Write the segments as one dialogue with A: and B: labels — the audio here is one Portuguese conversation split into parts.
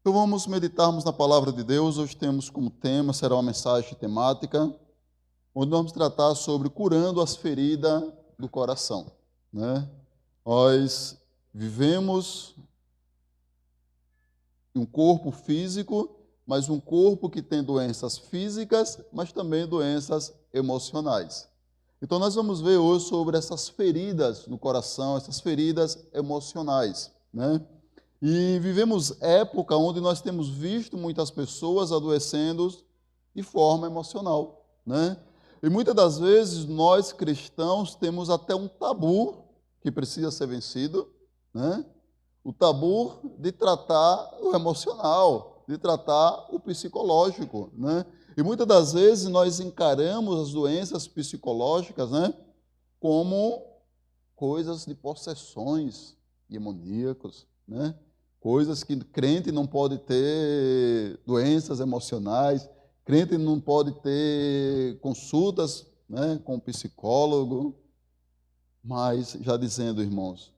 A: Então vamos meditarmos na palavra de Deus. Hoje temos como tema, será uma mensagem temática, onde nós vamos tratar sobre curando as feridas do coração, né? Nós vivemos um corpo físico, mas um corpo que tem doenças físicas, mas também doenças emocionais. Então nós vamos ver hoje sobre essas feridas no coração, essas feridas emocionais, né? E vivemos época onde nós temos visto muitas pessoas adoecendo de forma emocional, né? E muitas das vezes nós cristãos temos até um tabu que precisa ser vencido, né? O tabu de tratar o emocional, de tratar o psicológico, né? E muitas das vezes nós encaramos as doenças psicológicas, né, como coisas de possessões demoníacas, né? Coisas que crente não pode ter doenças emocionais, crente não pode ter consultas, né, com psicólogo. Mas, já dizendo, irmãos,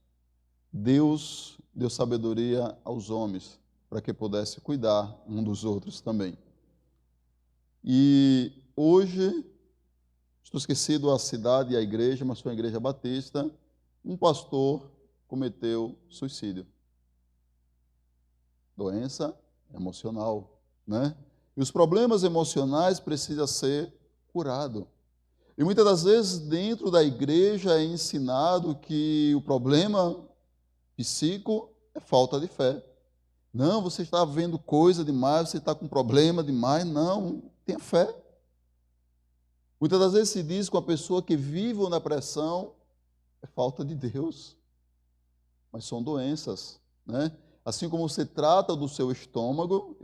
A: Deus deu sabedoria aos homens para que pudesse cuidar um dos outros também. E hoje, estou esquecido a cidade e a igreja, mas foi a igreja batista, um pastor cometeu suicídio. Doença emocional, né? E os problemas emocionais precisam ser curados. E muitas das vezes dentro da igreja é ensinado que o problema psíquico é falta de fé. Não, você está vendo coisa demais, você está com problema demais. Não, tenha fé. Muitas das vezes se diz que uma pessoa que vive na depressão é falta de Deus. Mas são doenças, né? Assim como você trata do seu estômago,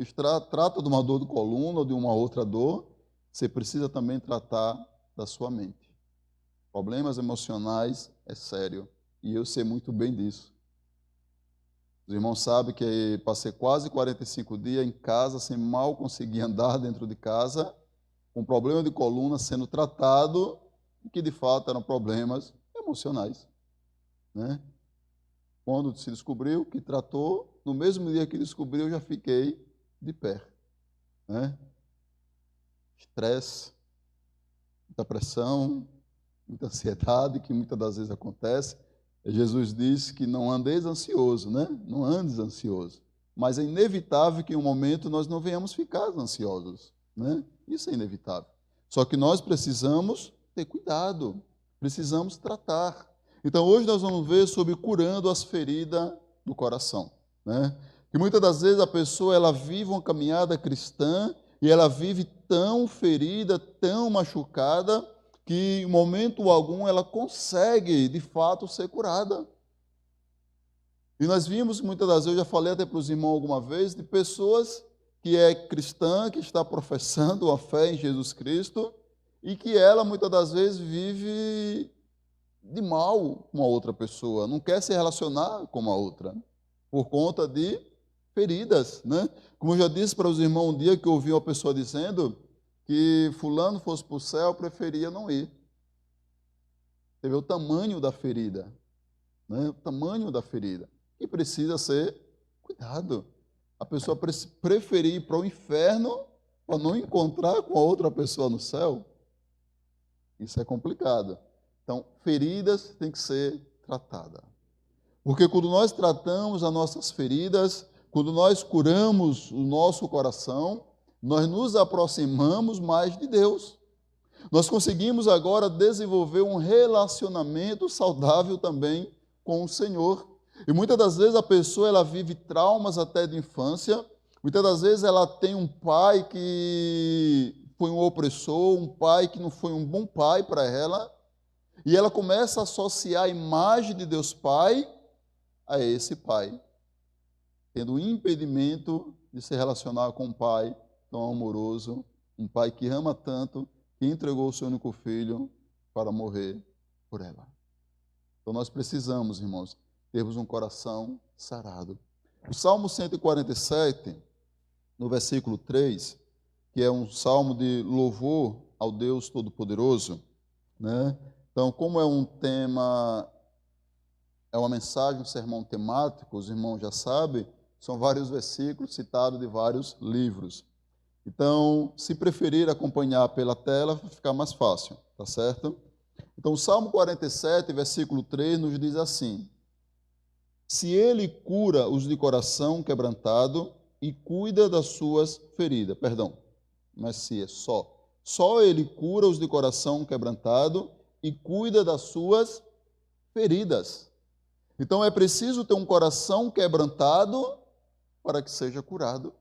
A: trata de uma dor de coluna ou de uma outra dor, você precisa também tratar da sua mente. Problemas emocionais é sério, e eu sei muito bem disso. Os irmãos sabem que passei quase 45 dias em casa, sem mal conseguir andar dentro de casa, com problema de coluna sendo tratado, que de fato eram problemas emocionais, né? Quando se descobriu que tratou, no mesmo dia que descobriu, eu já fiquei de pé, né? Estresse, muita pressão, muita ansiedade, que muitas das vezes acontece. Jesus disse que não andeis ansioso, né? Não andes ansioso. Mas é inevitável que em um momento nós não venhamos ficar ansiosos, né? Isso é inevitável. Só que nós precisamos ter cuidado, precisamos tratar. Então hoje nós vamos ver sobre curando as feridas do coração, né? Que muitas das vezes a pessoa ela vive uma caminhada cristã e ela vive tão ferida, tão machucada, que em momento algum ela consegue, de fato, ser curada. E nós vimos, muitas das vezes, eu já falei até para os irmãos alguma vez, de pessoas que é cristã, que está professando a fé em Jesus Cristo, e que ela, muitas das vezes, vive de mal com a outra pessoa, não quer se relacionar com a outra, por conta de feridas, né? Como eu já disse para os irmãos um dia que eu ouvi uma pessoa dizendo que fulano fosse para o céu, preferia não ir. Você vê o tamanho da ferida, né? O tamanho da ferida, que precisa ser cuidado. A pessoa preferir ir para o inferno para não encontrar com a outra pessoa no céu. Isso é complicado. Então, feridas têm que ser tratadas. Porque quando nós tratamos as nossas feridas, quando nós curamos o nosso coração, nós nos aproximamos mais de Deus. Nós conseguimos agora desenvolver um relacionamento saudável também com o Senhor. E muitas das vezes a pessoa ela vive traumas até de infância, muitas das vezes ela tem um pai que foi um opressor, um pai que não foi um bom pai para ela, e ela começa a associar a imagem de Deus Pai a esse pai, tendo impedimento de se relacionar com um pai tão amoroso, um pai que ama tanto, que entregou o seu único filho para morrer por ela. Então nós precisamos, irmãos, termos um coração sarado. O Salmo 147, no versículo 3, que é um salmo de louvor ao Deus Todo-Poderoso, né? Então, como é um tema, é uma mensagem, um sermão temático, os irmãos já sabem, São vários versículos citados de vários livros. Então, se preferir acompanhar pela tela, vai ficar mais fácil, tá certo? Então, o Salmo 47, versículo 3, nos diz assim: se ele cura os de coração quebrantado e cuida das suas feridas. Perdão, mas se é só. Só ele cura os de coração quebrantado e cuida das suas feridas. Então, é preciso ter um coração quebrantado para que seja curado.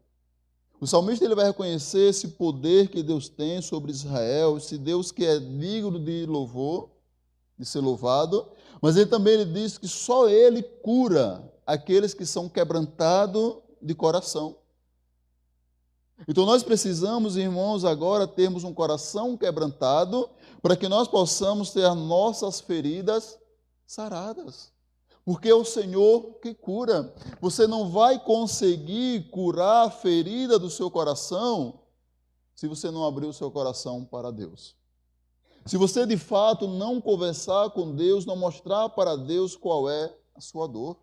A: O salmista ele vai reconhecer esse poder que Deus tem sobre Israel, esse Deus que é digno de louvor, de ser louvado, mas ele diz que só ele cura aqueles que são quebrantados de coração. Então nós precisamos, irmãos, agora termos um coração quebrantado para que nós possamos ter as nossas feridas saradas. Porque é o Senhor que cura. Você não vai conseguir curar a ferida do seu coração se você não abrir o seu coração para Deus. Se você de fato não conversar com Deus, não mostrar para Deus qual é a sua dor.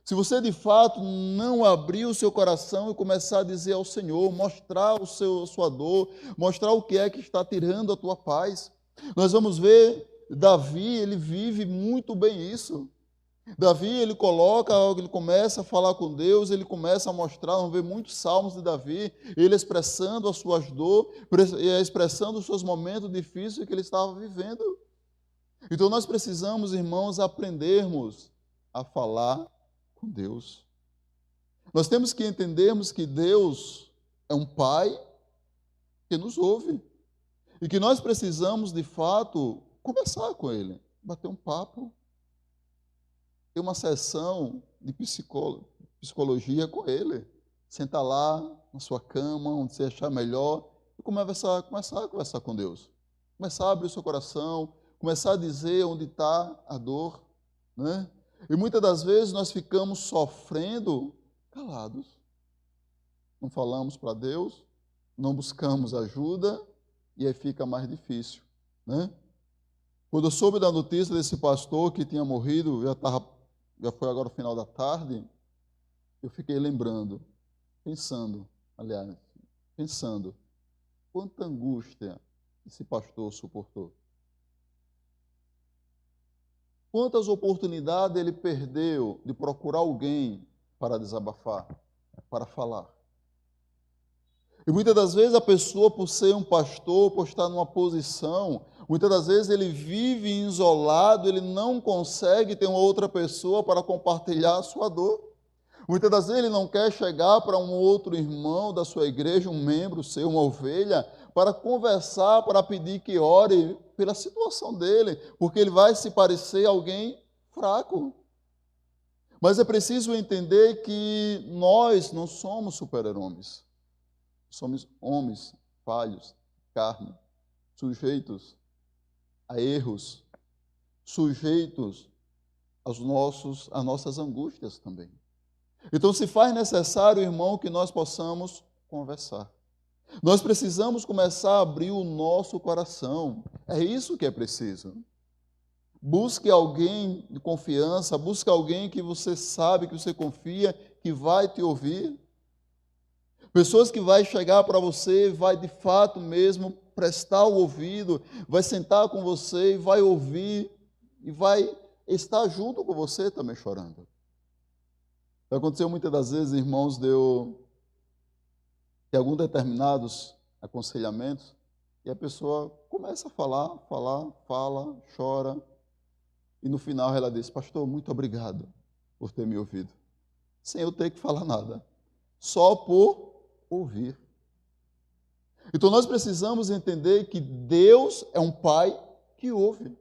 A: Se você de fato não abrir o seu coração e começar a dizer ao Senhor, mostrar a sua dor, mostrar o que é que está tirando a tua paz. Nós vamos ver Davi, ele vive muito bem isso. Davi, ele começa a falar com Deus, ele começa a mostrar, vamos ver muitos salmos de Davi, ele expressando as suas dores, expressando os seus momentos difíceis que ele estava vivendo. Então nós precisamos, irmãos, aprendermos a falar com Deus. Nós temos que entendermos que Deus é um Pai que nos ouve e que nós precisamos, de fato, conversar com Ele, bater um papo, ter uma sessão de psicologia com Ele. Sentar lá na sua cama, onde você achar melhor, e começar a conversar com Deus. Começar a abrir o seu coração, começar a dizer onde está a dor, né? E muitas das vezes nós ficamos sofrendo calados. Não falamos para Deus, não buscamos ajuda, e aí fica mais difícil, né? Quando eu soube da notícia desse pastor que tinha morrido, já foi agora o final da tarde, eu fiquei pensando, quanta angústia esse pastor suportou. Quantas oportunidades ele perdeu de procurar alguém para desabafar, para falar. E muitas das vezes a pessoa, por ser um pastor, por estar numa posição, muitas das vezes ele vive isolado, ele não consegue ter uma outra pessoa para compartilhar a sua dor. Muitas das vezes ele não quer chegar para um outro irmão da sua igreja, um membro seu, uma ovelha, para conversar, para pedir que ore pela situação dele, porque ele vai se parecer alguém fraco. Mas é preciso entender que nós não somos super-heróis. Somos homens falhos, carne, sujeitos a erros, sujeitos às nossas angústias também. Então, se faz necessário, irmão, que nós possamos conversar. Nós precisamos começar a abrir o nosso coração. É isso que é preciso. Busque alguém de confiança, busque alguém que você sabe, que você confia, que vai te ouvir. Pessoas que vai chegar para você, vai de fato mesmo prestar o ouvido, vai sentar com você e vai ouvir e vai estar junto com você também chorando. Aconteceu muitas das vezes, irmãos, de alguns determinados aconselhamentos e a pessoa começa a falar, fala, chora e no final ela diz: pastor, muito obrigado por ter me ouvido, sem eu ter que falar nada, só por ouvir. Então nós precisamos entender que Deus é um Pai que ouve.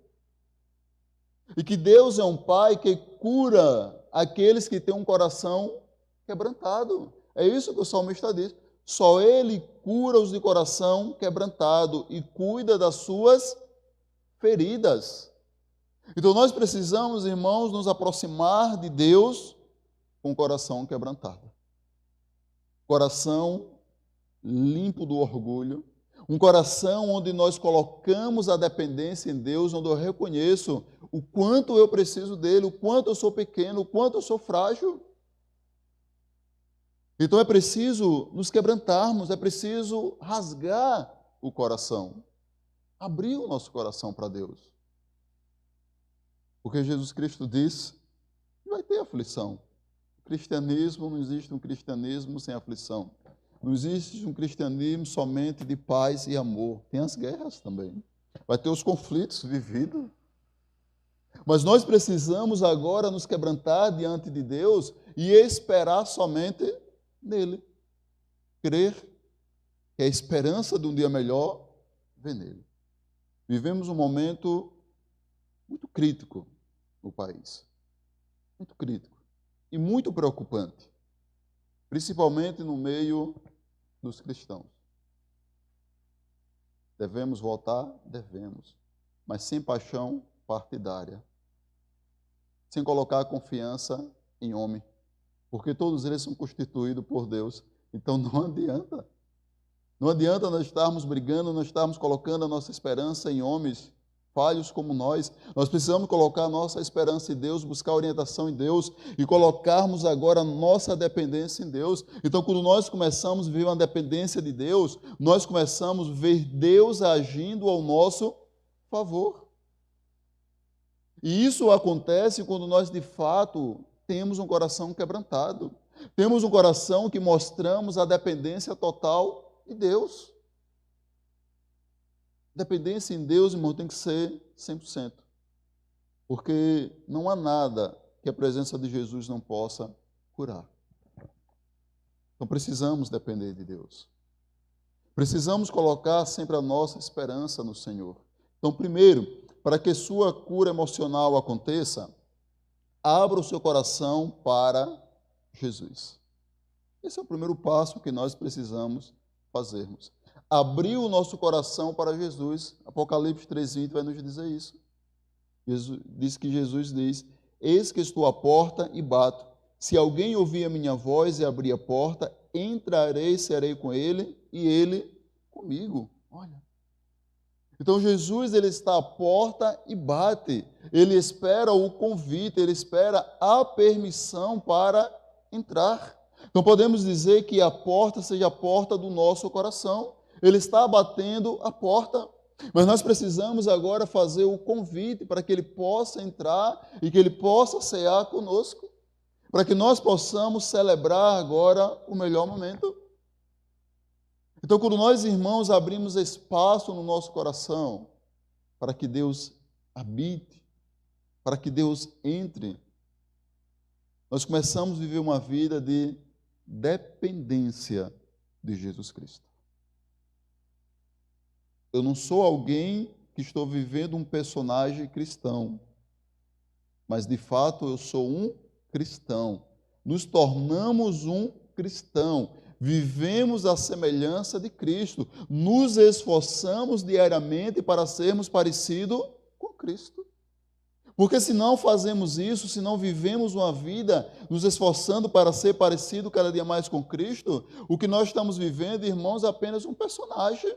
A: E que Deus é um Pai que cura aqueles que têm um coração quebrantado. É isso que o salmista diz. Só Ele cura os de coração quebrantado e cuida das suas feridas. Então nós precisamos, irmãos, nos aproximar de Deus com o coração quebrantado. Coração limpo do orgulho, um coração onde nós colocamos a dependência em Deus, onde eu reconheço o quanto eu preciso dele, o quanto eu sou pequeno, o quanto eu sou frágil. Então é preciso nos quebrantarmos, é preciso rasgar o coração, abrir o nosso coração para Deus. Porque Jesus Cristo diz que vai ter aflição. O cristianismo, não existe um cristianismo sem aflição. Não existe um cristianismo somente de paz e amor. Tem as guerras também. Vai ter os conflitos vividos. Mas nós precisamos agora nos quebrantar diante de Deus e esperar somente nele. Crer que a esperança de um dia melhor vem nele. Vivemos um momento muito crítico no país. Muito crítico. E muito preocupante. Principalmente no meio dos cristãos. Devemos votar? Devemos. Mas sem paixão partidária. Sem colocar a confiança em homem. Porque todos eles são constituídos por Deus. Então não adianta. Não adianta nós estarmos brigando, nós estarmos colocando a nossa esperança em homens falhos como nós. Nós precisamos colocar a nossa esperança em Deus, buscar orientação em Deus e colocarmos agora a nossa dependência em Deus. Então, quando nós começamos a viver uma dependência de Deus, nós começamos a ver Deus agindo ao nosso favor. E isso acontece quando nós, de fato, temos um coração quebrantado. Temos um coração que mostramos a dependência total de Deus. Dependência em Deus, irmão, tem que ser 100%. Porque não há nada que a presença de Jesus não possa curar. Então precisamos depender de Deus. Precisamos colocar sempre a nossa esperança no Senhor. Então, primeiro, para que sua cura emocional aconteça, abra o seu coração para Jesus. Esse é o primeiro passo que nós precisamos fazermos. Abrir o nosso coração para Jesus. Apocalipse 3:20 vai nos dizer isso. Diz que Jesus diz: eis que estou à porta e bato. Se alguém ouvir a minha voz e abrir a porta, entrarei, serei com ele e ele comigo. Olha. Então Jesus, ele está à porta e bate. Ele espera o convite, ele espera a permissão para entrar. Então podemos dizer que a porta seja a porta do nosso coração. Ele está batendo a porta, mas nós precisamos agora fazer o convite para que ele possa entrar e que ele possa cear conosco, para que nós possamos celebrar agora o melhor momento. Então, quando nós, irmãos, abrimos espaço no nosso coração para que Deus habite, para que Deus entre, nós começamos a viver uma vida de dependência de Jesus Cristo. Eu não sou alguém que estou vivendo um personagem cristão, mas de fato eu sou um cristão. Nos tornamos um cristão, vivemos a semelhança de Cristo, nos esforçamos diariamente para sermos parecidos com Cristo. Porque se não fazemos isso, se não vivemos uma vida nos esforçando para ser parecido cada dia mais com Cristo, o que nós estamos vivendo, irmãos, é apenas um personagem.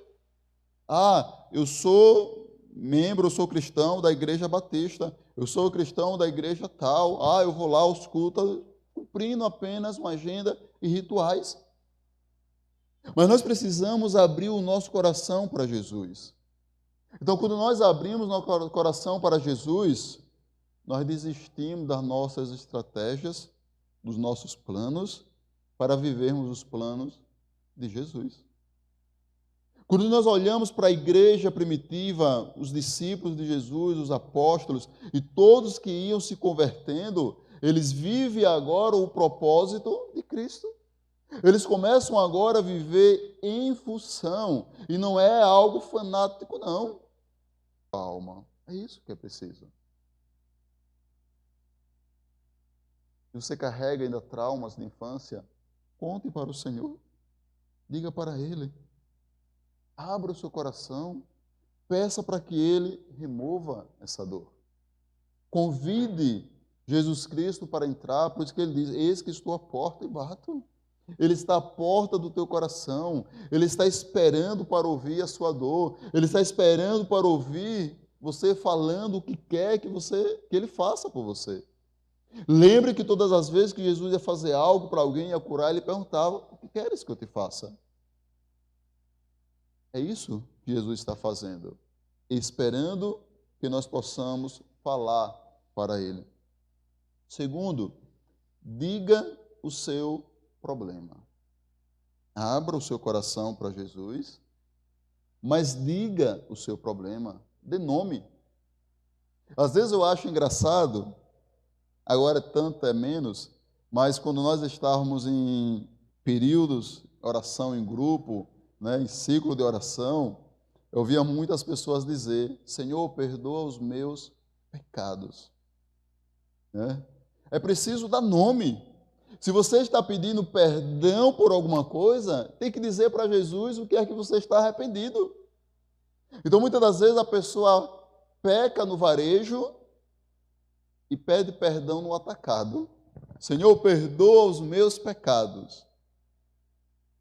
A: Eu sou membro, eu sou cristão da Igreja Batista, eu sou cristão da igreja tal, eu vou lá aos cultos, cumprindo apenas uma agenda e rituais. Mas nós precisamos abrir o nosso coração para Jesus. Então, quando nós abrimos nosso coração para Jesus, nós desistimos das nossas estratégias, dos nossos planos, para vivermos os planos de Jesus. Quando nós olhamos para a igreja primitiva, os discípulos de Jesus, os apóstolos e todos que iam se convertendo, eles vivem agora o propósito de Cristo. Eles começam agora a viver em função, e não é algo fanático, não. Calma, é isso que é preciso. Se você carrega ainda traumas de infância, conte para o Senhor, diga para Ele. Abra o seu coração, peça para que Ele remova essa dor. Convide Jesus Cristo para entrar, por isso que Ele diz, eis que estou à porta e bato. Ele está à porta do teu coração, Ele está esperando para ouvir a sua dor, Ele está esperando para ouvir você falando o que quer que Ele faça por você. Lembre que todas as vezes que Jesus ia fazer algo para alguém, ia curar, ele perguntava: o que queres que eu te faça? É isso que Jesus está fazendo, esperando que nós possamos falar para ele. Segundo, diga o seu problema. Abra o seu coração para Jesus, mas diga o seu problema, dê nome. Às vezes eu acho engraçado, agora tanto é menos, mas quando nós estávamos em períodos, oração em grupo, né, em ciclo de oração, eu via muitas pessoas dizer: Senhor, perdoa os meus pecados. Né? É preciso dar nome. Se você está pedindo perdão por alguma coisa, tem que dizer para Jesus o que é que você está arrependido. Então, muitas das vezes a pessoa peca no varejo e pede perdão no atacado. Senhor, perdoa os meus pecados.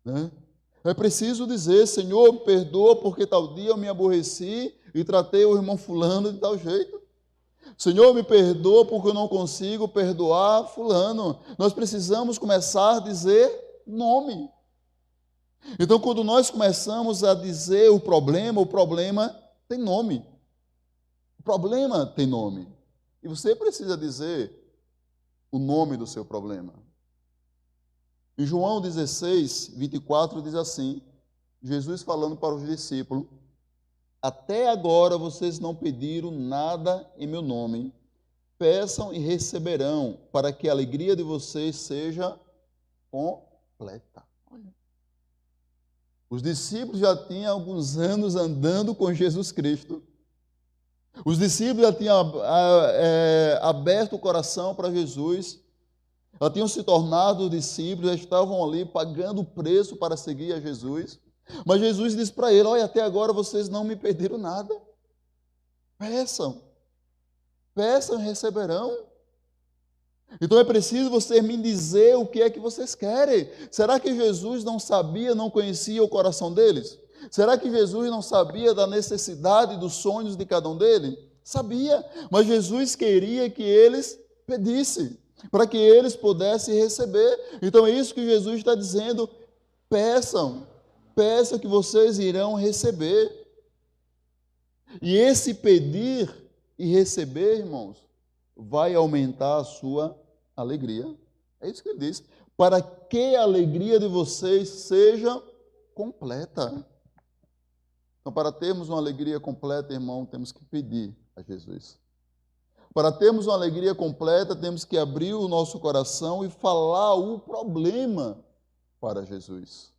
A: Né? É preciso dizer: Senhor, perdoa porque tal dia eu me aborreci e tratei o irmão fulano de tal jeito. Senhor, me perdoa porque eu não consigo perdoar fulano. Nós precisamos começar a dizer nome. Então, quando nós começamos a dizer o problema tem nome. O problema tem nome. E você precisa dizer o nome do seu problema. Em João 16, 24, diz assim, Jesus falando para os discípulos: até agora vocês não pediram nada em meu nome. Peçam e receberão, para que a alegria de vocês seja completa. Olha. Os discípulos já tinham alguns anos andando com Jesus Cristo. Os discípulos já tinham aberto o coração para Jesus. Já tinham se tornado discípulos, já estavam ali pagando o preço para seguir a Jesus. Mas Jesus disse para ele: olha, até agora vocês não me pediram nada. Peçam. Peçam e receberão. Então é preciso você me dizer o que é que vocês querem. Será que Jesus não sabia, não conhecia o coração deles? Será que Jesus não sabia da necessidade, dos sonhos de cada um deles? Sabia, mas Jesus queria que eles pedissem, para que eles pudessem receber. Então é isso que Jesus está dizendo: peçam, peçam que vocês irão receber. E esse pedir e receber, irmãos, vai aumentar a sua alegria. É isso que ele diz. Para que a alegria de vocês seja completa. Então, para termos uma alegria completa, irmão, temos que pedir a Jesus. Para termos uma alegria completa, temos que abrir o nosso coração e falar o problema para Jesus.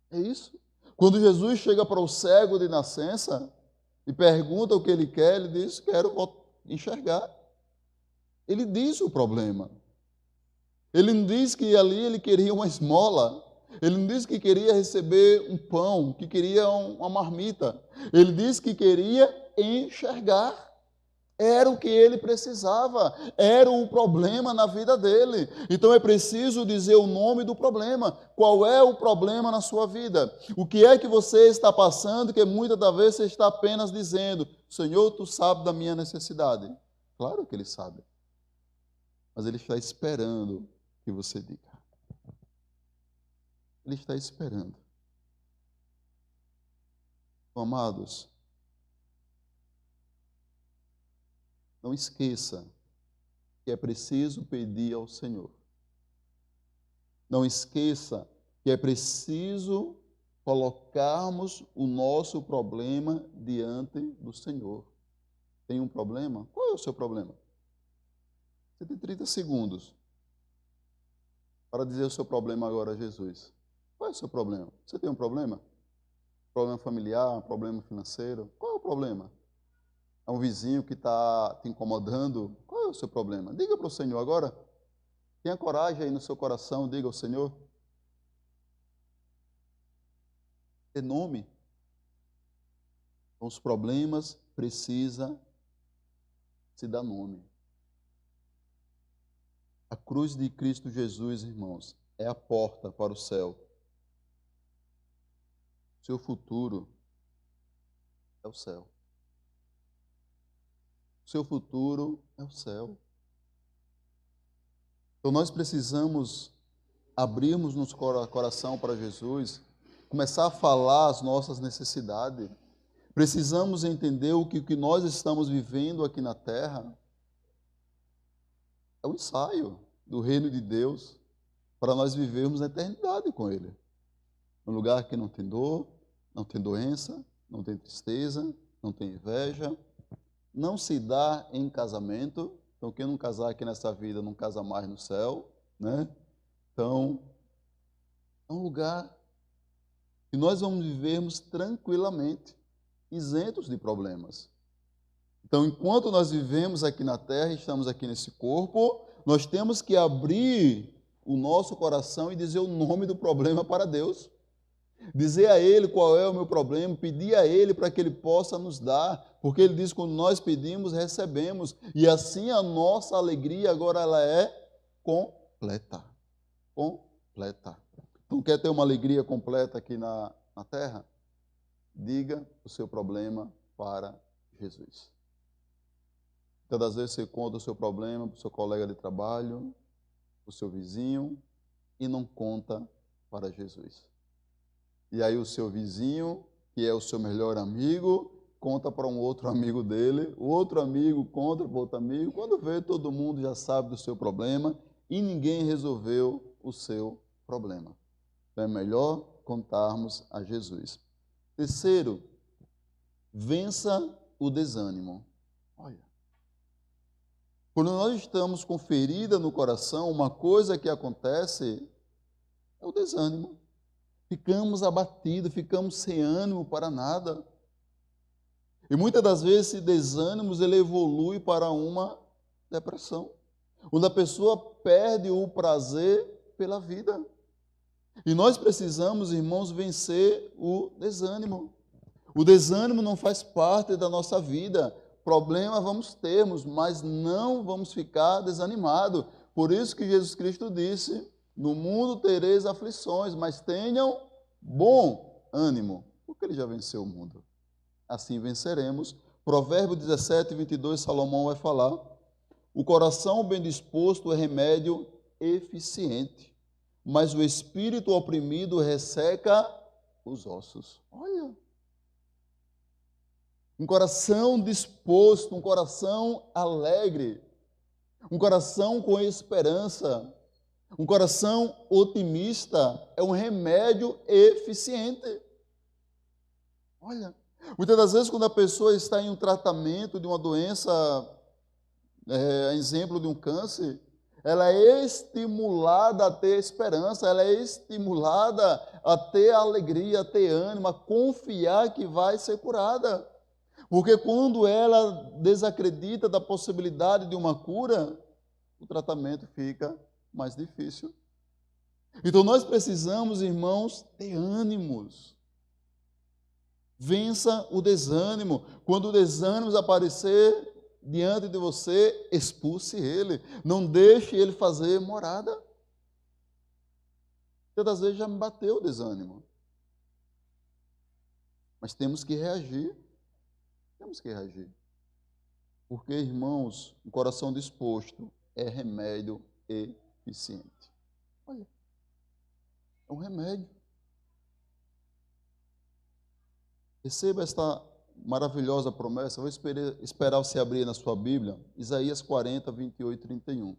A: É isso. Quando Jesus chega para o cego de nascença e pergunta o que ele quer, ele diz: quero enxergar. Ele diz o problema. Ele não diz que ali ele queria uma esmola. Ele não diz que queria receber um pão, que queria uma marmita. Ele diz que queria enxergar. Era o que ele precisava, era o problema na vida dele. Então é preciso dizer o nome do problema. Qual é o problema na sua vida? O que é que você está passando que muitas das vezes você está apenas dizendo: Senhor, tu sabes da minha necessidade. Claro que ele sabe. Mas ele está esperando que você diga. Ele está esperando. Amados, não esqueça que é preciso pedir ao Senhor. Não esqueça que é preciso colocarmos o nosso problema diante do Senhor. Tem um problema? Qual é o seu problema? Você tem 30 segundos para dizer o seu problema agora a Jesus. Qual é o seu problema? Você tem um problema? Problema familiar, problema financeiro? Qual é o problema? É um vizinho que está te incomodando? Qual é o seu problema? Diga para o Senhor agora. Tenha coragem aí no seu coração, diga ao Senhor. Dê nome. Então, os problemas precisam se dar nome. A cruz de Cristo Jesus, irmãos, é a porta para o céu. Seu futuro é o céu. Seu futuro É o céu. Então nós precisamos abrirmos nosso coração para Jesus, começar a falar as nossas necessidades. Precisamos entender o que nós estamos vivendo aqui na terra é o ensaio do reino de Deus para nós vivermos a eternidade com Ele. Um lugar que não tem dor, não tem doença, não tem tristeza, não tem inveja, não se dá em casamento. Então, quem não casar aqui nessa vida não casa mais no céu, né? Então, é um lugar que nós vamos vivermos tranquilamente, isentos de problemas. Então, enquanto nós vivemos aqui na terra, estamos aqui nesse corpo, nós temos que abrir o nosso coração e dizer o nome do problema para Deus. Dizer a Ele qual é o meu problema, pedir a Ele para que Ele possa nos dar, porque Ele diz que quando nós pedimos, recebemos, e assim a nossa alegria agora ela é completa. Completa. Então, quer ter uma alegria completa aqui na terra? Diga o seu problema para Jesus. Muitas das vezes você conta o seu problema para o seu colega de trabalho, para o seu vizinho, e não conta para Jesus. E aí o seu vizinho, que é o seu melhor amigo, conta para um outro amigo dele, o outro amigo conta para outro amigo. Quando vê, todo mundo já sabe do seu problema e ninguém resolveu o seu problema. Então é melhor contarmos a Jesus. Terceiro, vença o desânimo. Olha, quando nós estamos com ferida no coração, uma coisa que acontece é o desânimo. Ficamos abatidos, ficamos sem ânimo para nada. E muitas das vezes esse desânimo ele evolui para uma depressão, onde a pessoa perde o prazer pela vida. E nós precisamos, irmãos, vencer o desânimo. O desânimo não faz parte da nossa vida. Problema vamos termos, mas não vamos ficar desanimados. Por isso que Jesus Cristo disse: no mundo tereis aflições, mas tenham bom ânimo, porque Ele já venceu o mundo. Assim venceremos. Provérbio 17, 22, Salomão vai falar: o coração bem disposto é remédio eficiente, mas o espírito oprimido resseca os ossos. Olha, um coração disposto, um coração alegre, um coração com esperança, um coração otimista é um remédio eficiente. Olha, muitas das vezes quando a pessoa está em um tratamento de uma doença, exemplo de um câncer, ela é estimulada a ter esperança, ela é estimulada a ter alegria, a ter ânimo, a confiar que vai ser curada. Porque quando ela desacredita da possibilidade de uma cura, o tratamento fica mais difícil. Então nós precisamos, irmãos, ter ânimos. Vença o desânimo. Quando o desânimo aparecer diante de você, expulse ele. Não deixe ele fazer morada. Muitas vezes já me bateu o desânimo. Mas temos que reagir. Temos que reagir. Porque, irmãos, um coração disposto é remédio eficiente. Olha, é um remédio. Receba esta maravilhosa promessa. Vou esperar você abrir na sua Bíblia, Isaías 40, 28 e 31.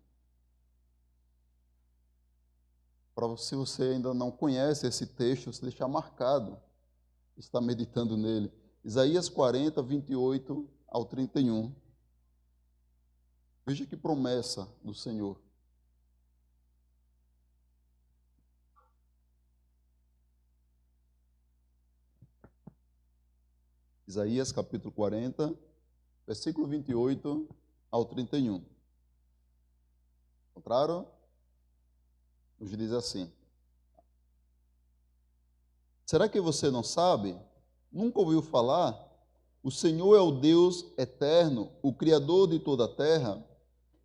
A: Se você ainda não conhece esse texto, você deixar marcado, está meditando nele. Isaías 40, 28 ao 31. Veja que promessa do Senhor. Isaías capítulo 40, versículo 28 ao 31. Encontraram? Nos diz assim: será que você não sabe? Nunca ouviu falar? O Senhor é o Deus eterno, o Criador de toda a terra.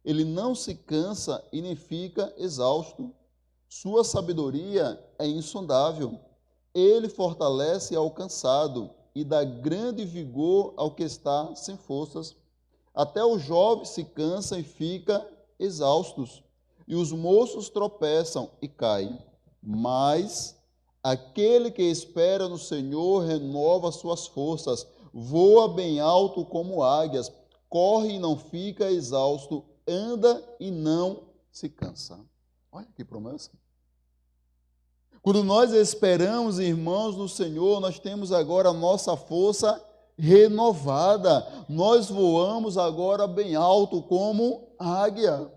A: Ele não se cansa e nem fica exausto. Sua sabedoria é insondável. Ele fortalece ao cansado e dá grande vigor ao que está sem forças. Até os jovens se cansam e ficam exaustos, e os moços tropeçam e caem. Mas aquele que espera no Senhor renova suas forças, voa bem alto como águias, corre e não fica exausto, anda e não se cansa. Olha que promessa. Quando nós esperamos, irmãos, no Senhor, nós temos agora a nossa força renovada. Nós voamos agora bem alto como águia.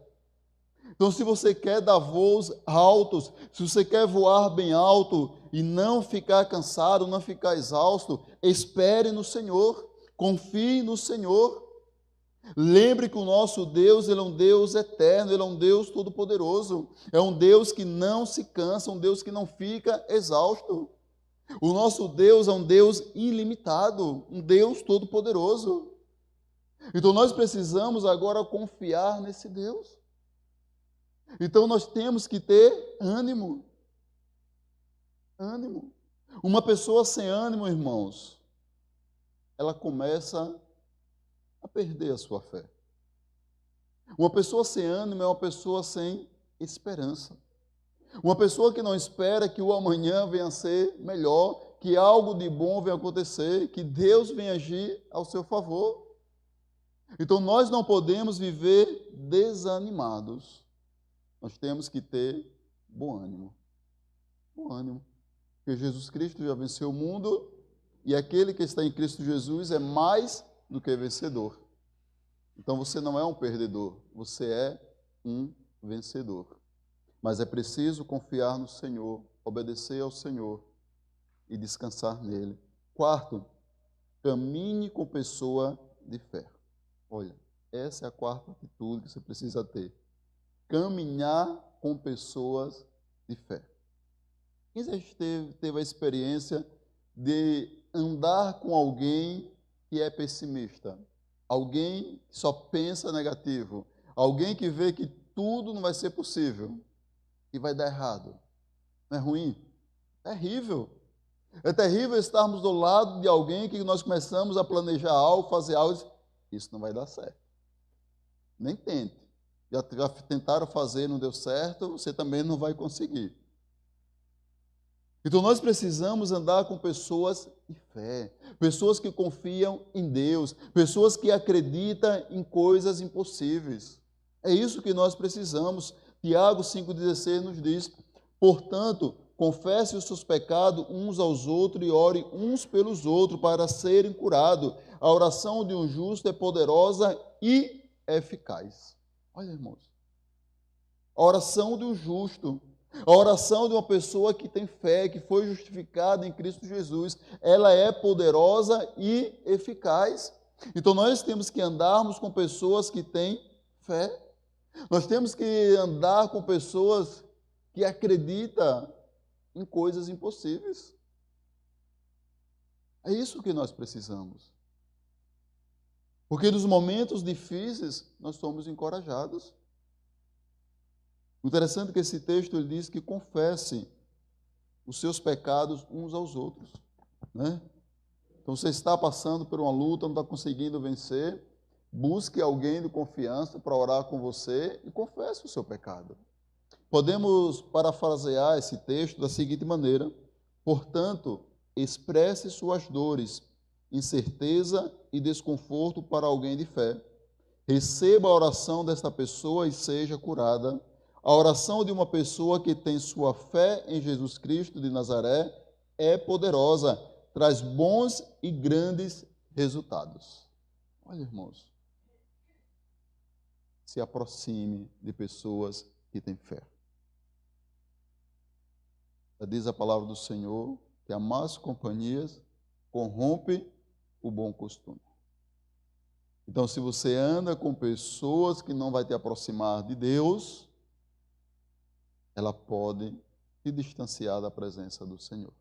A: Então, se você quer dar voos altos, se você quer voar bem alto e não ficar cansado, não ficar exausto, espere no Senhor, confie no Senhor. Lembre que o nosso Deus, Ele é um Deus eterno, Ele é um Deus todo-poderoso, é um Deus que não se cansa, um Deus que não fica exausto. O nosso Deus é um Deus ilimitado, um Deus todo-poderoso. Então nós precisamos agora confiar nesse Deus. Então nós temos que ter ânimo. Ânimo. Uma pessoa sem ânimo, irmãos, ela começa a perder a sua fé. Uma pessoa sem ânimo é uma pessoa sem esperança. Uma pessoa que não espera que o amanhã venha a ser melhor, que algo de bom venha acontecer, que Deus venha agir ao seu favor. Então nós não podemos viver desanimados. Nós temos que ter bom ânimo. Bom ânimo. Porque Jesus Cristo já venceu o mundo e aquele que está em Cristo Jesus é mais do que vencedor. Então você não é um perdedor, você é um vencedor. Mas é preciso confiar no Senhor, obedecer ao Senhor e descansar nele. Quarto, caminhe com pessoa de fé. Olha, essa é a quarta atitude que você precisa ter. Caminhar com pessoas de fé. Quem já teve a experiência de andar com alguém que é pessimista? Alguém que só pensa negativo? Alguém que vê que tudo não vai ser possível, que vai dar errado? Não é ruim? É terrível. É terrível estarmos do lado de alguém que nós começamos a planejar algo, fazer algo, isso não vai dar certo. Nem tente. Já tentaram fazer, não deu certo, você também não vai conseguir. Então nós precisamos andar com pessoas de fé, pessoas que confiam em Deus, pessoas que acreditam em coisas impossíveis. É isso que nós precisamos. Tiago 5,16 nos diz: portanto, confesse os seus pecados uns aos outros e ore uns pelos outros para serem curados. A oração de um justo é poderosa e eficaz. Olha, irmãos, a oração de um justo, a oração de uma pessoa que tem fé, que foi justificada em Cristo Jesus, ela é poderosa e eficaz. Então nós temos que andarmos com pessoas que têm fé. Nós temos que andar com pessoas que acreditam em coisas impossíveis. É isso que nós precisamos. Porque nos momentos difíceis nós somos encorajados. O interessante é que esse texto ele diz que confesse os seus pecados uns aos outros, né? Então você está passando por uma luta, não está conseguindo vencer, busque alguém de confiança para orar com você e confesse o seu pecado. Podemos parafrasear esse texto da seguinte maneira: portanto, expresse suas dores, incerteza e desconforto para alguém de fé. Receba a oração desta pessoa e seja curada. A oração de uma pessoa que tem sua fé em Jesus Cristo de Nazaré é poderosa, traz bons e grandes resultados. Olha, irmãos, se aproxime de pessoas que têm fé. Já diz a palavra do Senhor que a más companhias corrompe o bom costume. Então, se você anda com pessoas que não vai te aproximar de Deus, ela pode te distanciar da presença do Senhor.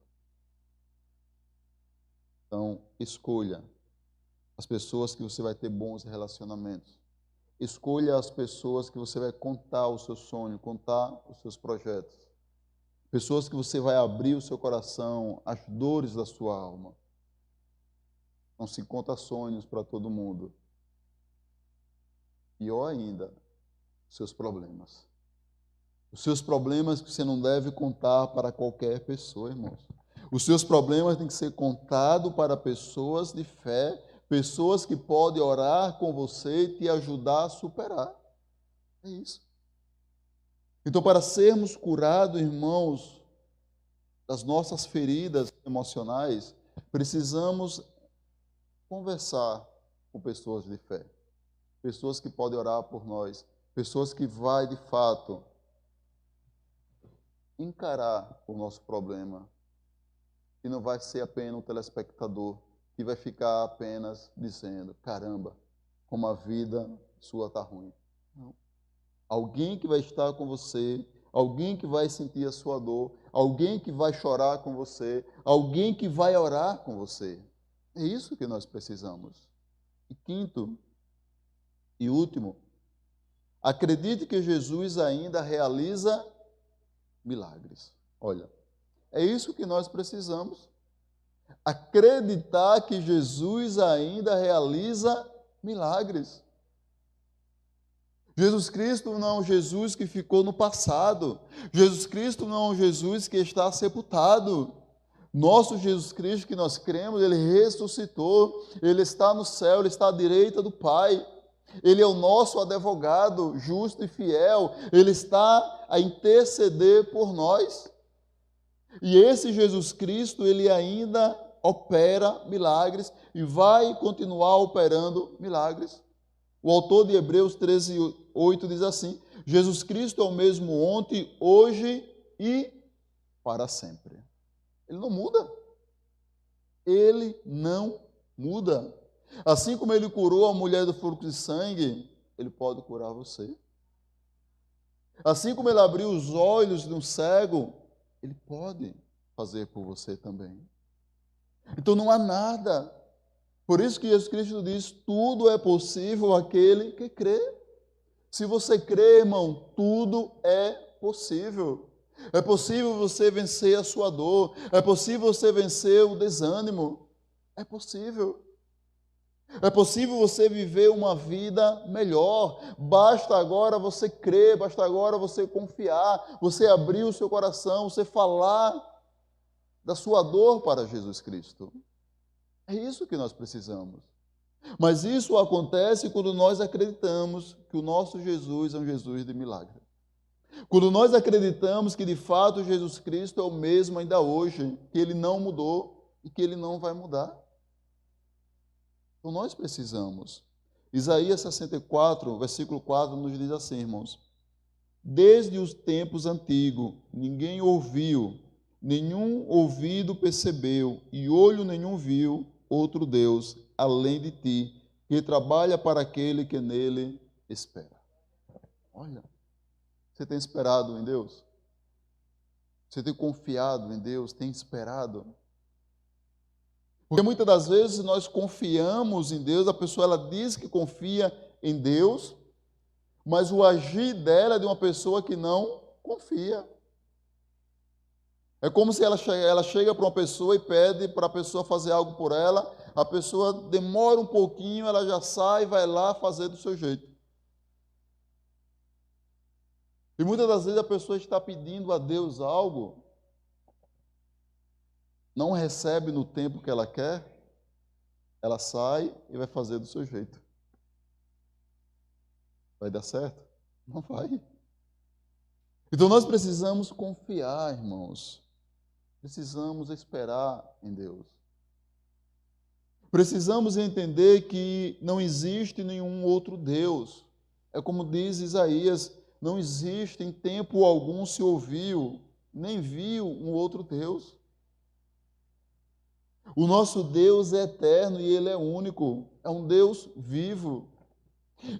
A: Então, escolha as pessoas que você vai ter bons relacionamentos. Escolha as pessoas que você vai contar o seu sonho, contar os seus projetos. Pessoas que você vai abrir o seu coração, as dores da sua alma. Não se conta sonhos para todo mundo. Pior ainda, seus problemas. Os seus problemas que você não deve contar para qualquer pessoa, irmãos. Os seus problemas têm que ser contados para pessoas de fé, pessoas que podem orar com você e te ajudar a superar. É isso. Então, para sermos curados, irmãos, das nossas feridas emocionais, precisamos conversar com pessoas de fé, pessoas que podem orar por nós, pessoas que vai de fato encarar o nosso problema e não vai ser apenas um telespectador que vai ficar apenas dizendo: caramba, como a vida sua está ruim. Não. Alguém que vai estar com você, alguém que vai sentir a sua dor, alguém que vai chorar com você, alguém que vai orar com você. É isso que nós precisamos. E quinto e último, acredite que Jesus ainda realiza milagres. Olha, é isso que nós precisamos. Acreditar que Jesus ainda realiza milagres. Jesus Cristo não é um Jesus que ficou no passado. Jesus Cristo não é um Jesus que está sepultado. Nosso Jesus Cristo que nós cremos, Ele ressuscitou, Ele está no céu, Ele está à direita do Pai. Ele é o nosso advogado, justo e fiel. Ele está a interceder por nós. E esse Jesus Cristo, Ele ainda opera milagres e vai continuar operando milagres. O autor de Hebreus 13:8 diz assim: Jesus Cristo é o mesmo ontem, hoje e para sempre. Ele não muda. Ele não muda. Assim como ele curou a mulher do fluxo de sangue, ele pode curar você. Assim como ele abriu os olhos de um cego, ele pode fazer por você também. Então não há nada. Por isso que Jesus Cristo diz: tudo é possível àquele que crê. Se você crê, irmão, tudo é possível. É possível você vencer a sua dor. É possível você vencer o desânimo. É possível. É possível você viver uma vida melhor. Basta agora você crer, basta agora você confiar, você abrir o seu coração, você falar da sua dor para Jesus Cristo. É isso que nós precisamos. Mas isso acontece quando nós acreditamos que o nosso Jesus é um Jesus de milagre. Quando nós acreditamos que de fato Jesus Cristo é o mesmo ainda hoje, que Ele não mudou e que Ele não vai mudar. Então nós precisamos. Isaías 64, versículo 4, nos diz assim, irmãos: desde os tempos antigos, ninguém ouviu, nenhum ouvido percebeu, e olho nenhum viu outro Deus, além de ti, que trabalha para aquele que nele espera. Olha, você tem esperado em Deus? Você tem confiado em Deus? Tem esperado? Porque muitas das vezes nós confiamos em Deus, a pessoa ela diz que confia em Deus, mas o agir dela é de uma pessoa que não confia. É como se ela chega para uma pessoa e pede para a pessoa fazer algo por ela, a pessoa demora um pouquinho, ela já sai e vai lá fazer do seu jeito. E muitas das vezes a pessoa está pedindo a Deus algo, não recebe no tempo que ela quer, ela sai e vai fazer do seu jeito. Vai dar certo? Não vai. Então nós precisamos confiar, irmãos. Precisamos esperar em Deus. Precisamos entender que não existe nenhum outro Deus. É como diz Isaías: não existe em tempo algum se ouviu, nem viu um outro Deus. O nosso Deus é eterno e Ele é único. É um Deus vivo.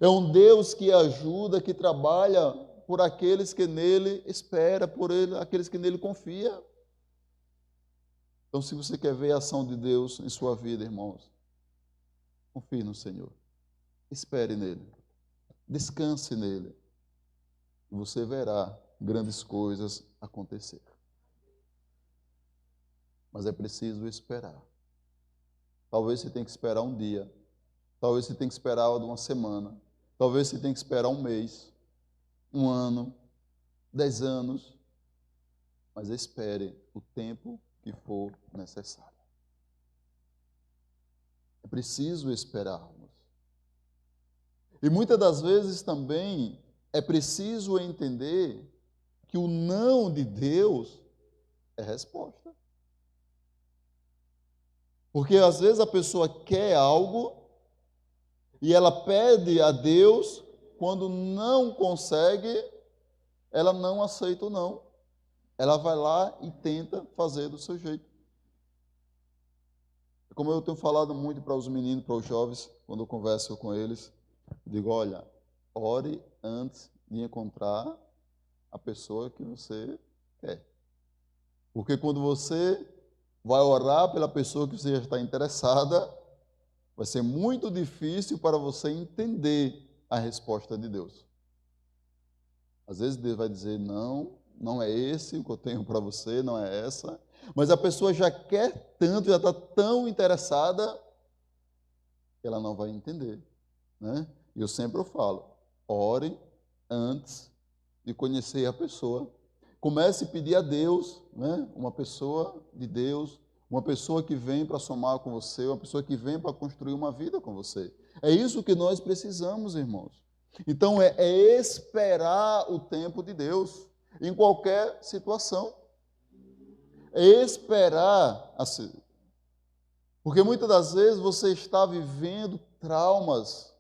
A: É um Deus que ajuda, que trabalha por aqueles que nele espera, por ele, aqueles que nele confia. Então, se você quer ver a ação de Deus em sua vida, irmãos, confie no Senhor. Espere nele. Descanse nele. E você verá grandes coisas acontecer. Mas é preciso esperar. Talvez você tenha que esperar um dia. Talvez você tenha que esperar uma semana. Talvez você tenha que esperar um mês, um ano, 10 anos, mas espere o tempo que for necessário. É preciso esperarmos. E muitas das vezes também é preciso entender que o não de Deus é resposta. Porque às vezes a pessoa quer algo e ela pede a Deus, quando não consegue, ela não aceita o não. Ela vai lá e tenta fazer do seu jeito. Como eu tenho falado muito para os meninos, para os jovens, quando eu converso com eles, eu digo, olha, ore antes de encontrar a pessoa que você quer. Porque quando você vai orar pela pessoa que você já está interessada, vai ser muito difícil para você entender a resposta de Deus. Às vezes Deus vai dizer, não, não é esse o que eu tenho para você, não é essa. Mas a pessoa já quer tanto, já está tão interessada, que ela não vai entender. Né? E eu sempre falo, ore antes de conhecer a pessoa. Comece a pedir a Deus, né? Uma pessoa de Deus, uma pessoa que vem para somar com você, uma pessoa que vem para construir uma vida com você. É isso que nós precisamos, irmãos. Então, é esperar o tempo de Deus em qualquer situação. É esperar assim. Porque muitas das vezes você está vivendo traumas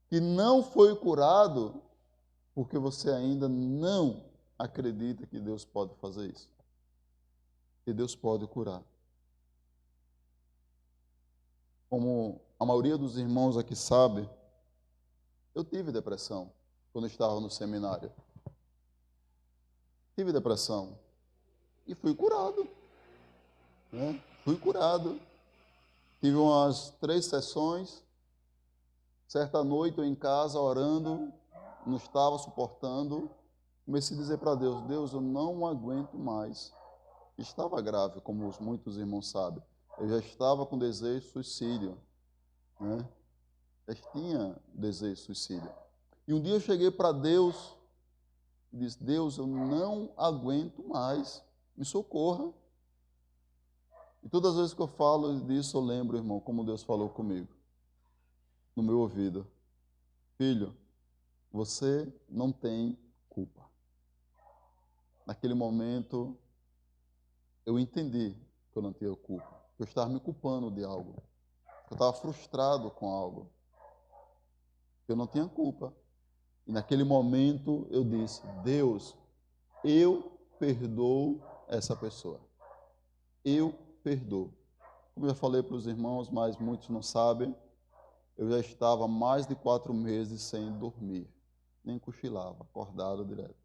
A: que não foi curado porque você ainda não acredita que Deus pode fazer isso. Que Deus pode curar. Como a maioria dos irmãos aqui sabe, eu tive depressão quando eu estava no seminário. Tive depressão e fui curado. Né? Fui curado. Tive umas 3 sessões. Certa noite eu em casa orando, não estava suportando. Comecei a dizer para Deus, Deus, eu não aguento mais. Estava grave, como muitos irmãos sabem. Eu já estava com desejo de suicídio. Né? Já tinha desejo de suicídio. E um dia eu cheguei para Deus e disse, Deus, eu não aguento mais, me socorra. E todas as vezes que eu falo disso, eu lembro, irmão, como Deus falou comigo, no meu ouvido. Filho, você não tem culpa. Naquele momento, eu entendi que eu não tinha culpa. Que eu estava me culpando de algo. Que eu estava frustrado com algo. Que eu não tinha culpa. E naquele momento, eu disse, Deus, eu perdoo essa pessoa. Eu perdoo. Como eu já falei para os irmãos, mas muitos não sabem, eu já estava mais de 4 meses sem dormir. Nem cochilava, acordado direto.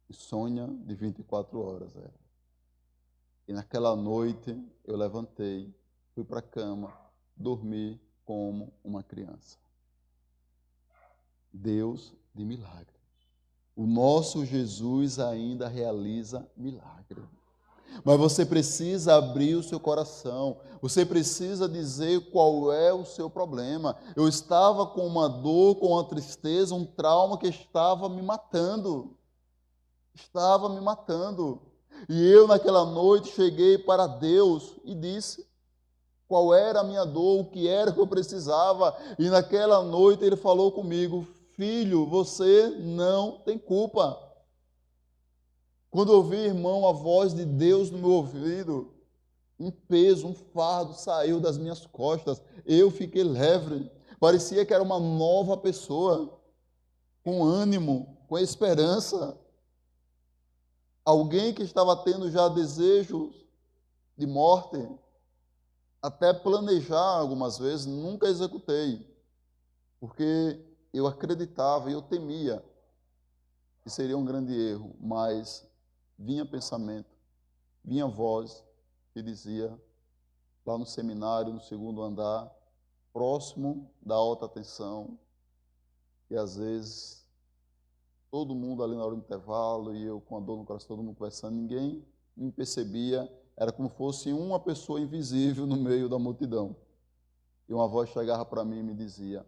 A: Insônia de 24 horas era. E naquela noite eu levantei, fui para a cama, dormi como uma criança. Deus de milagre. O nosso Jesus ainda realiza milagre. Mas você precisa abrir o seu coração. Você precisa dizer qual é o seu problema. Eu estava com uma dor, com uma tristeza, um trauma que estava me matando. Estava me matando. E eu, naquela noite, cheguei para Deus e disse qual era a minha dor, o que era que eu precisava. E naquela noite Ele falou comigo, filho, você não tem culpa. Quando eu ouvi, irmão, a voz de Deus no meu ouvido, um peso, um fardo saiu das minhas costas. Eu fiquei leve. Parecia que era uma nova pessoa, com ânimo, com esperança. Alguém que estava tendo já desejos de morte, até planejar algumas vezes, nunca executei, porque eu acreditava e eu temia que seria um grande erro, mas vinha pensamento, vinha voz que dizia, lá no seminário, no 2º andar, próximo da alta tensão, e às vezes todo mundo ali na hora do intervalo, e eu com a dor no coração, todo mundo conversando, ninguém me percebia, era como se fosse uma pessoa invisível no meio da multidão. E uma voz chegava para mim e me dizia,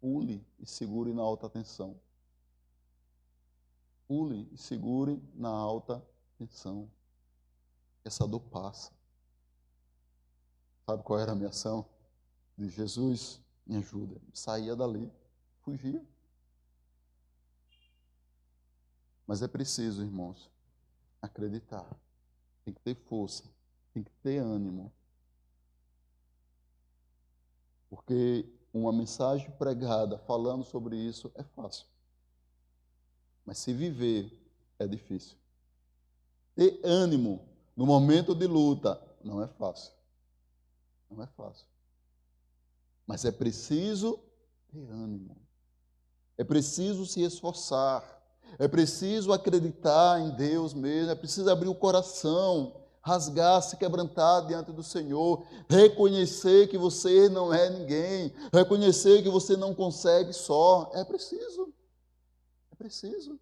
A: Pule e segure na alta tensão. Pule e segure na alta tensão. Essa dor passa. Sabe qual era a minha ação? De Jesus, me ajuda. Saía dali, fugia. Mas é preciso, irmãos, acreditar. Tem que ter força, tem que ter ânimo. Porque uma mensagem pregada falando sobre isso é fácil. Mas se viver é difícil. Ter ânimo no momento de luta não é fácil. Não é fácil. Mas é preciso ter ânimo. É preciso se esforçar. É preciso acreditar em Deus mesmo. É preciso abrir o coração, rasgar, se quebrantar diante do Senhor. Reconhecer que você não é ninguém. Reconhecer que você não consegue só. É preciso. É preciso.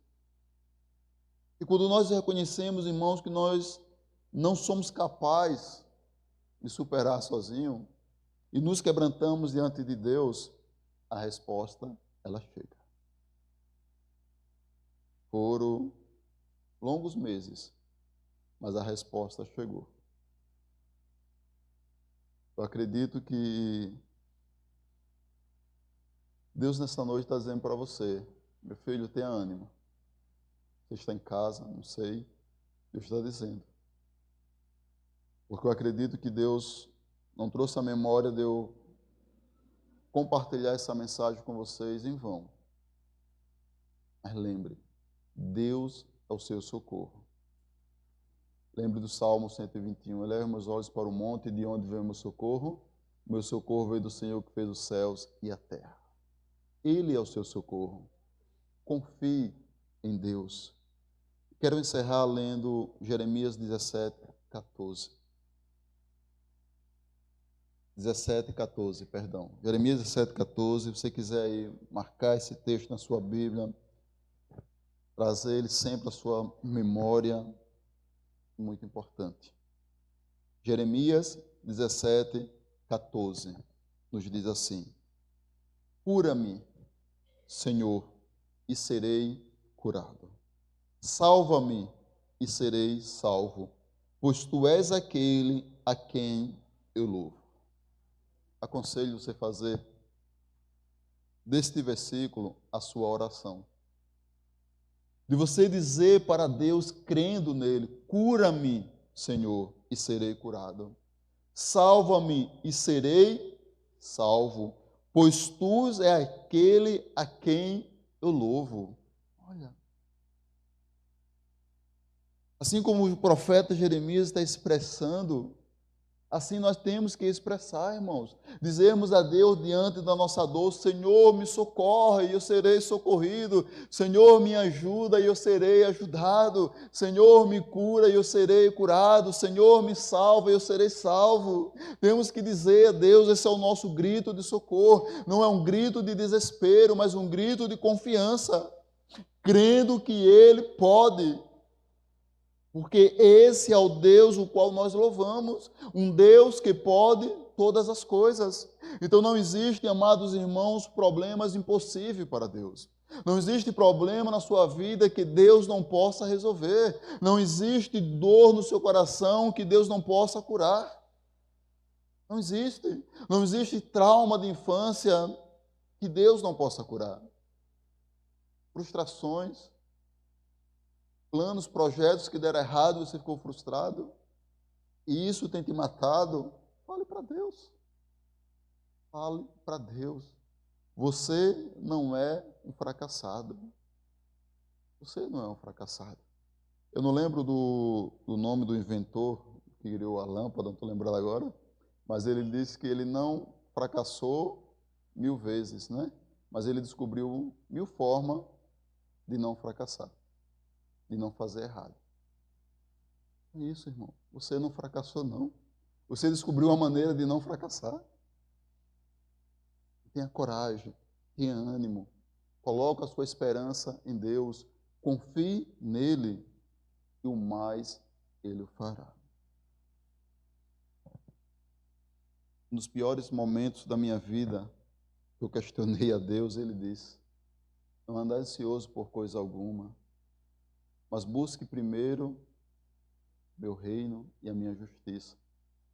A: E quando nós reconhecemos, irmãos, que nós não somos capazes de superar sozinho e nos quebrantamos diante de Deus, a resposta, ela chega. Foram longos meses, mas a resposta chegou. Eu acredito que Deus nessa noite está dizendo para você, meu filho, tenha ânimo. Você está em casa, não sei, Deus está dizendo. Porque eu acredito que Deus não trouxe a memória de eu compartilhar essa mensagem com vocês em vão. Mas lembre, Deus é o seu socorro. Lembre do Salmo 121, eleve meus olhos para o monte, de onde vem o meu socorro? O meu socorro veio do Senhor que fez os céus e a terra. Ele é o seu socorro. Confie em Deus. Quero encerrar lendo Jeremias 17, 14. 17:14, perdão. Jeremias 17:14. Se você quiser aí marcar esse texto na sua Bíblia, trazer ele sempre à sua memória, muito importante. Jeremias 17:14 nos diz assim: cura-me, Senhor, e serei curado. Salva-me e serei salvo, pois tu és aquele a quem eu louvo. Aconselho você fazer deste versículo a sua oração. De você dizer para Deus, crendo nele, cura-me, Senhor, e serei curado. Salva-me e serei salvo, pois tu és aquele a quem eu louvo. Olha. Assim como o profeta Jeremias está expressando, assim nós temos que expressar, irmãos. Dizermos a Deus diante da nossa dor, Senhor, me socorre e eu serei socorrido. Senhor, me ajuda e eu serei ajudado. Senhor, me cura e eu serei curado. Senhor, me salva e eu serei salvo. Temos que dizer a Deus, esse é o nosso grito de socorro. Não é um grito de desespero, mas um grito de confiança. Crendo que Ele pode. Porque esse é o Deus o qual nós louvamos, um Deus que pode todas as coisas. Então não existe, amados irmãos, problemas impossíveis para Deus. Não existe problema na sua vida que Deus não possa resolver. Não existe dor no seu coração que Deus não possa curar. Não existe. Não existe trauma de infância que Deus não possa curar. Frustrações, planos, projetos que deram errado, você ficou frustrado, e isso tem te matado, fale para Deus. Fale para Deus. Você não é um fracassado. Você não é um fracassado. Eu não lembro do nome do inventor que criou a lâmpada, não estou lembrando agora, mas ele disse que ele não fracassou 1000 vezes, né? Mas ele descobriu 1000 formas de não fracassar, de não fazer errado. É isso, irmão. Você não fracassou, não. Você descobriu uma maneira de não fracassar. Tenha coragem, tenha ânimo. Coloque a sua esperança em Deus. Confie nele e o mais ele o fará. Nos piores momentos da minha vida, Eu questionei a Deus, ele disse: não ande ansioso por coisa alguma, mas busque primeiro meu reino e a minha justiça,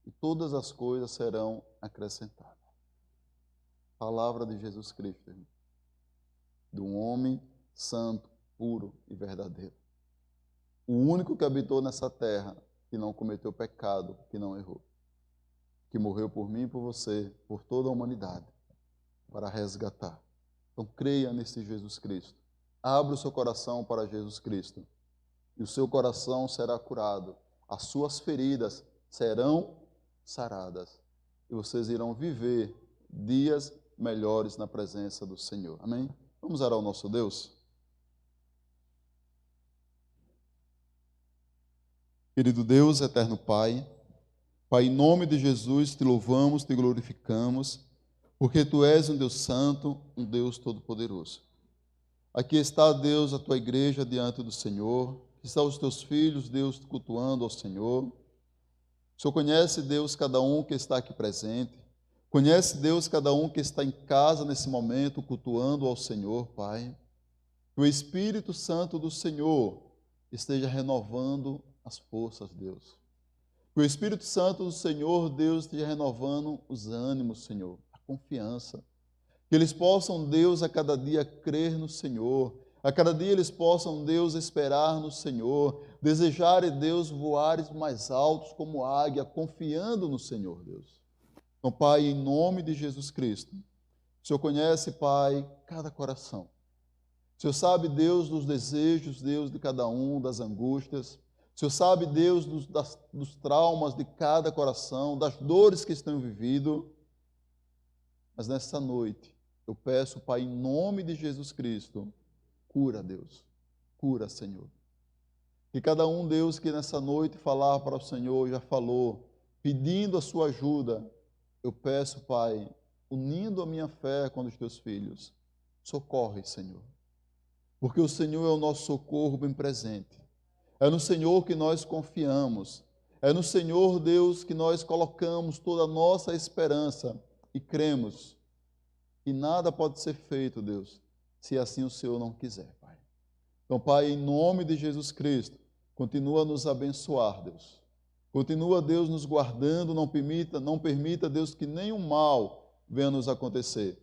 A: e todas as coisas serão acrescentadas. Palavra de Jesus Cristo, irmão, de um homem santo, puro e verdadeiro. O único que habitou nessa terra, que não cometeu pecado, que não errou, que morreu por mim e por você, por toda a humanidade, para resgatar. Então creia nesse Jesus Cristo. Abra o seu coração para Jesus Cristo, e o seu coração será curado. As suas feridas serão saradas, e vocês irão viver dias melhores na presença do Senhor. Amém? Vamos orar ao nosso Deus? Querido Deus, eterno Pai, Pai, em nome de Jesus, te louvamos, te glorificamos, porque Tu és um Deus santo, um Deus todo-poderoso. Aqui está, Deus, a Tua igreja diante do Senhor, aqui estão os Teus filhos, Deus, cultuando ao Senhor. O Senhor conhece, Deus, cada um que está aqui presente. Conhece, Deus, cada um que está em casa nesse momento, cultuando ao Senhor, Pai. Que o Espírito Santo do Senhor esteja renovando as forças, Deus. Que o Espírito Santo do Senhor, Deus, esteja renovando os ânimos, Senhor, a confiança. Que eles possam, Deus, a cada dia crer no Senhor. A cada dia eles possam, Deus, esperar no Senhor. Desejarem, Deus, voares mais altos como águia, confiando no Senhor, Deus. Então, Pai, em nome de Jesus Cristo, o Senhor conhece, Pai, cada coração. O Senhor sabe, Deus, dos desejos, Deus, de cada um, das angústias. O Senhor sabe, Deus, dos traumas de cada coração, das dores que estão vivido. Mas nessa noite, eu peço, Pai, em nome de Jesus Cristo, cura, Deus. Cura, Senhor. Que cada um, Deus, que nessa noite falar para o Senhor, já falou, pedindo a sua ajuda, eu peço, Pai, unindo a minha fé com os Teus filhos, socorre, Senhor. Porque o Senhor é o nosso socorro bem presente. É no Senhor que nós confiamos. É no Senhor, Deus, que nós colocamos toda a nossa esperança e cremos que nada pode ser feito, Deus, se assim o Senhor não quiser, Pai. Então, Pai, em nome de Jesus Cristo, continua a nos abençoar, Deus. Continua, Deus, nos guardando, não permita, Deus, que nenhum mal venha nos acontecer,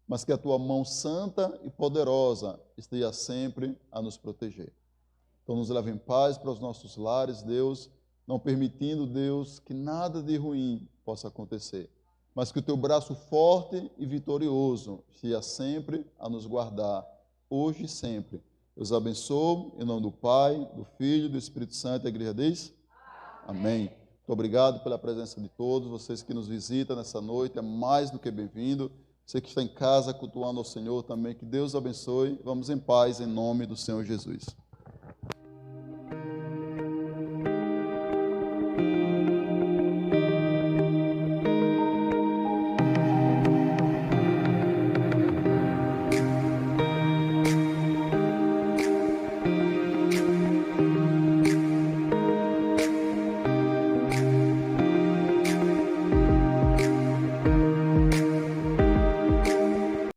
A: mas que a Tua mão santa e poderosa esteja sempre a nos proteger. Então, nos leve em paz para os nossos lares, Deus, não permitindo, Deus, que nada de ruim possa acontecer, mas que o Teu braço forte e vitorioso esteja sempre a nos guardar, hoje e sempre. Deus abençoe, em nome do Pai, do Filho e do Espírito Santo, e a igreja diz: amém. Muito obrigado pela presença de todos, vocês que nos visitam nessa noite, é mais do que bem-vindo. Você que está em casa cultuando ao Senhor também, que Deus abençoe. Vamos em paz, em nome do Senhor Jesus.